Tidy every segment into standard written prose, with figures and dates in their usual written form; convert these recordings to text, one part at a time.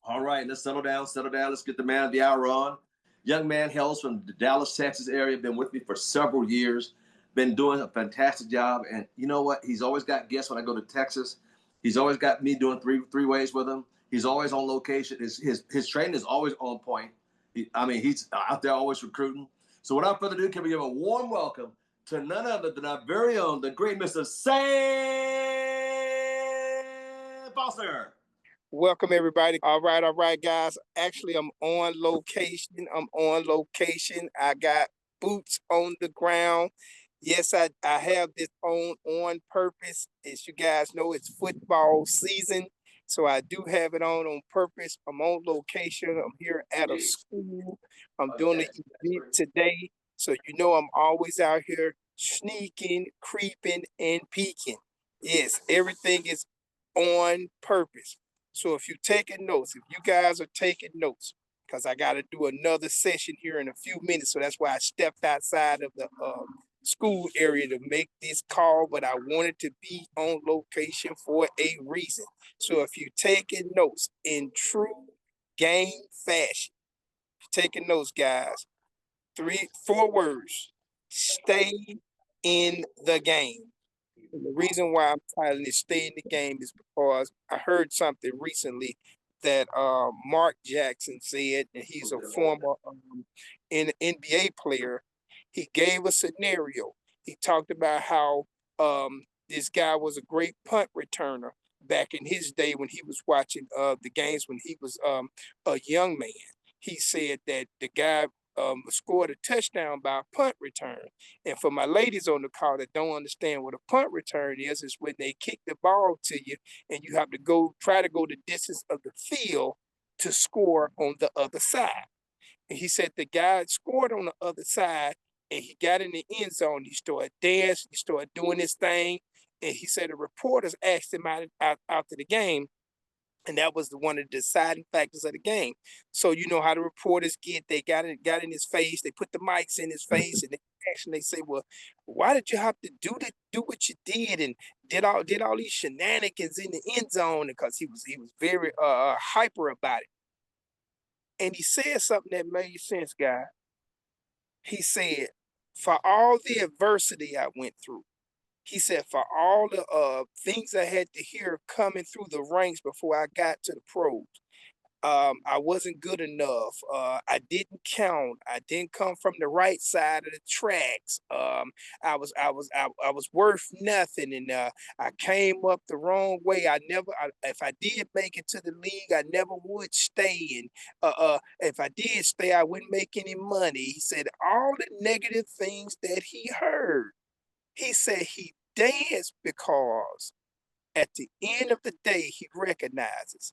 All right, let's settle down, settle down. Let's get the man of the hour on. Young man hails from the Dallas, Texas area. Been with me for several years. Been doing a fantastic job. And you know what? He's always got guests when I go to Texas. He's always got me doing three ways with him. He's always on location. His training is always on point. He's out there always recruiting. So without further ado, can we give a warm welcome to none other than our very own, the great Mr. Sam Foster. Welcome everybody. All right, guys. Actually, I'm on location. I got boots on the ground. Yes, I have this on purpose. As you guys know, it's football season. So I do have it on purpose. I'm on location. I'm here at a school. I'm doing an event today. So you know I'm always out here sneaking, creeping, and peeking. Yes, everything is on purpose. So if you're taking notes, if you guys are taking notes, because I got to do another session here in a few minutes, so that's why I stepped outside of the school area to make this call, but I wanted to be on location for a reason. So if you're taking notes in true game fashion, if you're taking notes, guys, four words: stay in the game. And the reason why I'm titling it "Stay in the Game" is because I heard something recently that Mark Jackson said, and he's a former NBA player. He gave a scenario. He talked about how this guy was a great punt returner back in his day when he was watching the games when he was a young man. He said that the guy scored a touchdown by a punt return. And for my ladies on the call that don't understand what a punt return is when they kick the ball to you and you have to try to go the distance of the field to score on the other side. And he said the guy scored on the other side and he got in the end zone. He started dancing, he started doing his thing. And he said the reporters asked him out after the game, and that was one of the deciding factors of the game. So you know how the reporters get, they got in his face, they put the mics in his face, and they say, well, why did you have to do what you did and did all these shenanigans in the end zone? Because he was very hyper about it. And he said something that made sense, guy. He said, for all the adversity I went through, he said, for all the things I had to hear coming through the ranks before I got to the pros, I wasn't good enough. I didn't count. I didn't come from the right side of the tracks. I was worth nothing, and I came up the wrong way. If I did make it to the league, I never would stay. And if I did stay, I wouldn't make any money. He said all the negative things that he heard. He said he danced because at the end of the day, he recognizes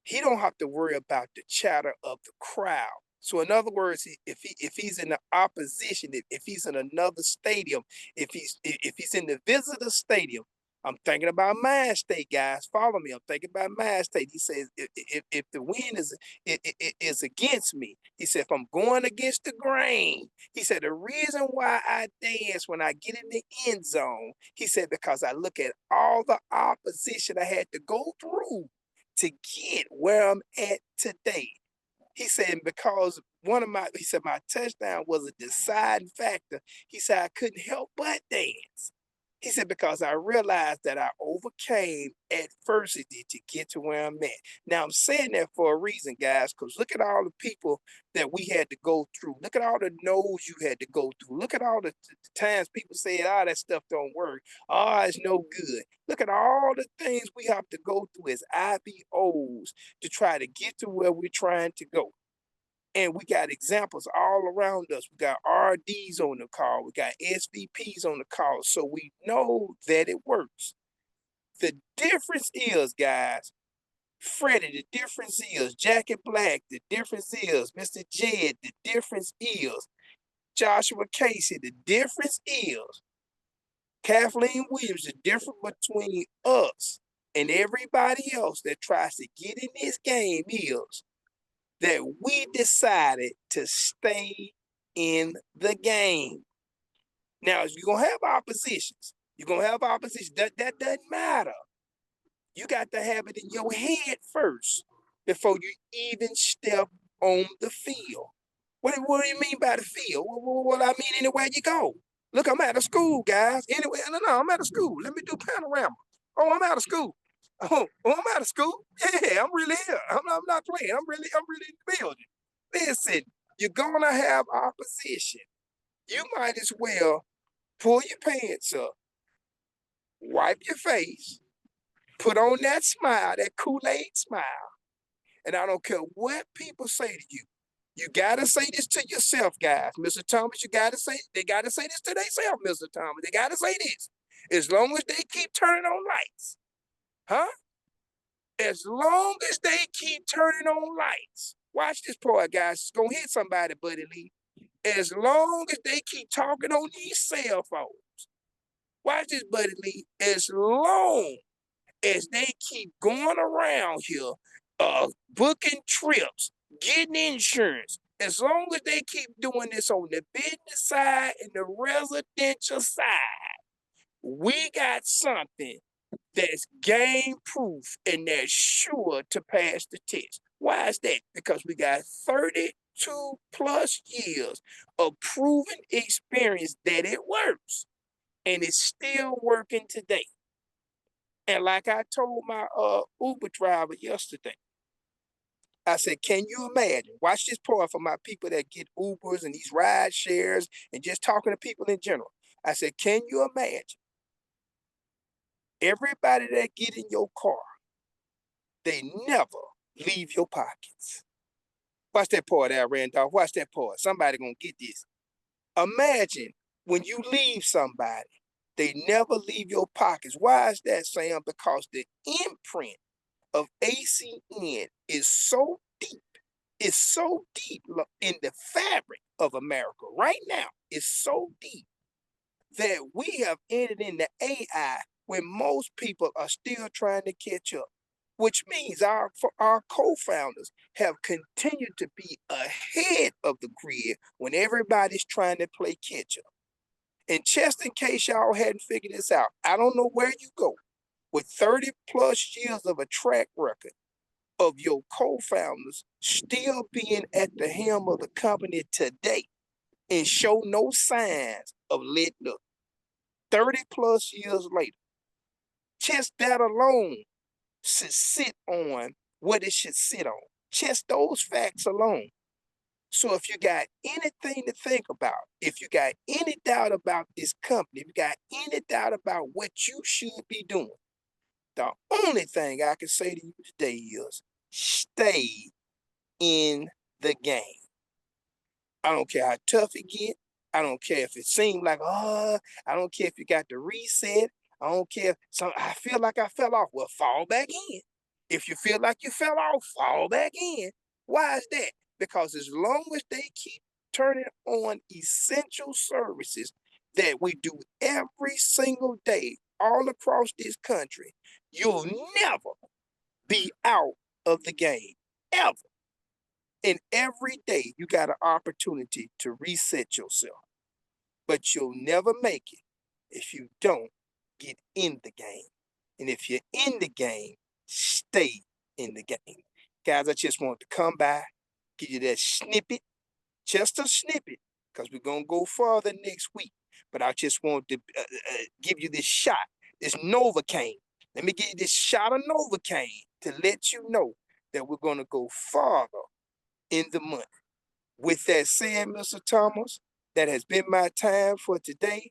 he don't have to worry about the chatter of the crowd. So in other words, if he's in the opposition, if he's in another stadium, if he's in the visitor stadium, I'm thinking about Mad State, guys. Follow me. I'm thinking about Mad State. He says if the wind is against me, he said if I'm going against the grain, he said the reason why I dance when I get in the end zone, he said because I look at all the opposition I had to go through to get where I'm at today. He said, because he said, my touchdown was a deciding factor. He said, I couldn't help but dance. He said, because I realized that I overcame adversity to get to where I'm at. Now, I'm saying that for a reason, guys, because look at all the people that we had to go through. Look at all the no's you had to go through. Look at all the times people said, that stuff don't work. It's no good. Look at all the things we have to go through as IBOs to try to get to where we're trying to go. And we got examples all around us. We got RDs on the call. We got SVPs on the call. So we know that it works. The difference is, guys, Freddie, the difference is Jackie Black, the difference is Mr. Jed, the difference is Joshua Casey, the difference is Kathleen Williams. The difference between us and everybody else that tries to get in this game is that we decided to stay in the game. Now, you're going to have oppositions. You're going to have opposition. That doesn't matter. You got to have it in your head first. before you even step on the field. What do you mean by the field? What I mean anywhere you go. Look, I'm out of school, guys. Anyway, no, I'm out of school. Let me do panorama. Oh, I'm out of school. I'm out of school. Yeah, I'm really here. I'm not playing. I'm really in the building. Listen, you're gonna have opposition. You might as well pull your pants up, wipe your face, put on that smile, that Kool-Aid smile. And I don't care what people say to you. You gotta say this to yourself, guys. Mr. Thomas, they gotta say this to themselves, Mr. Thomas. They gotta say this. As long as they keep turning on lights, huh? As long as they keep turning on lights. Watch this part, guys. It's gonna hit somebody, Buddy Lee. As long as they keep talking on these cell phones. Watch this, Buddy Lee. As long as they keep going around here, booking trips, getting insurance, as long as they keep doing this on the business side and the residential side, we got something that's game proof and that's sure to pass the test. Why is that? Because we got 32 plus years of proven experience that it works and it's still working today. And like I told my Uber driver yesterday, I said, can you imagine? Watch this part for my people that get Ubers and these ride shares and just talking to people in general. I said, can you imagine everybody that get in your car, they never leave your pockets. Watch that part there, Randolph. Watch that part. Somebody gonna get this. Imagine when you leave somebody, they never leave your pockets. Why is that, Sam? Because the imprint of ACN is so deep. It's so deep in the fabric of America right now. It's so deep that we have entered into AI when most people are still trying to catch up, which means our co-founders have continued to be ahead of the grid when everybody's trying to play catch up. And just in case y'all hadn't figured this out, I don't know where you go with 30 plus years of a track record of your co-founders still being at the helm of the company today and show no signs of letting up. 30 plus years later, just that alone should sit on what it should sit on. Just those facts alone. So if you got anything to think about, if you got any doubt about this company, if you got any doubt about what you should be doing, the only thing I can say to you today is stay in the game. I don't care how tough it get. I don't care if it seems like, I don't care if you got to reset. I don't care if I feel like I fell off. Well, fall back in. If you feel like you fell off, fall back in. Why is that? Because as long as they keep turning on essential services that we do every single day all across this country, you'll never be out of the game, ever. And every day you got an opportunity to reset yourself, but you'll never make it if you don't get in the game. And if you're in the game, stay in the game. Guys, I just want to come by, give you that snippet, just a snippet, because we're going to go further next week. But I just want to give you this shot, this Novocaine. Let me give you this shot of Novocaine to let you know that we're going to go farther in the month. With that said, Mr. Thomas, that has been my time for today.